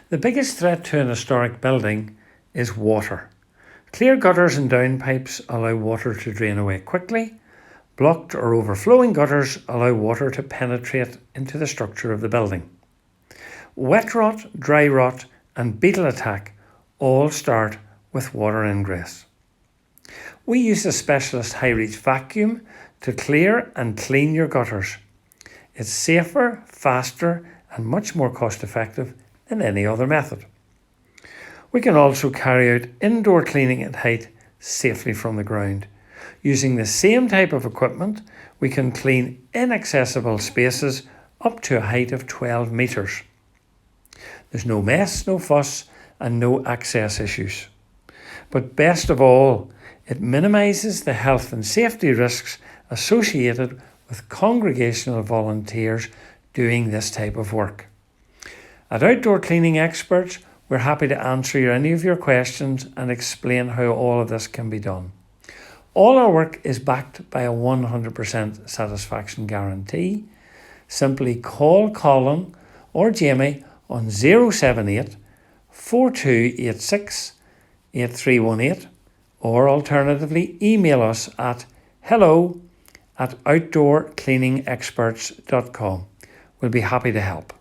The biggest threat to an historic building is water. Clear gutters and downpipes allow water to drain away quickly. Blocked or overflowing gutters allow water to penetrate into the structure of the building. Wet rot, dry rot and beetle attack all start with water ingress. We use a specialist high-reach vacuum to clear and clean your gutters. It's safer, faster and much more cost-effective than any other method. We can also carry out indoor cleaning at height safely from the ground. Using the same type of equipment, we can clean inaccessible spaces up to a height of 12 metres. There's no mess, no fuss and no access issues. But best of all, it minimises the health and safety risks associated with congregational volunteers doing this type of work. At Outdoor Cleaning Experts, we're happy to answer any of your questions and explain how all of this can be done. All our work is backed by a 100% satisfaction guarantee. Simply call Colin or Jamie on 078 4286 8318 or alternatively email us at hello@outdoorcleaningexperts.com. We'll be happy to help.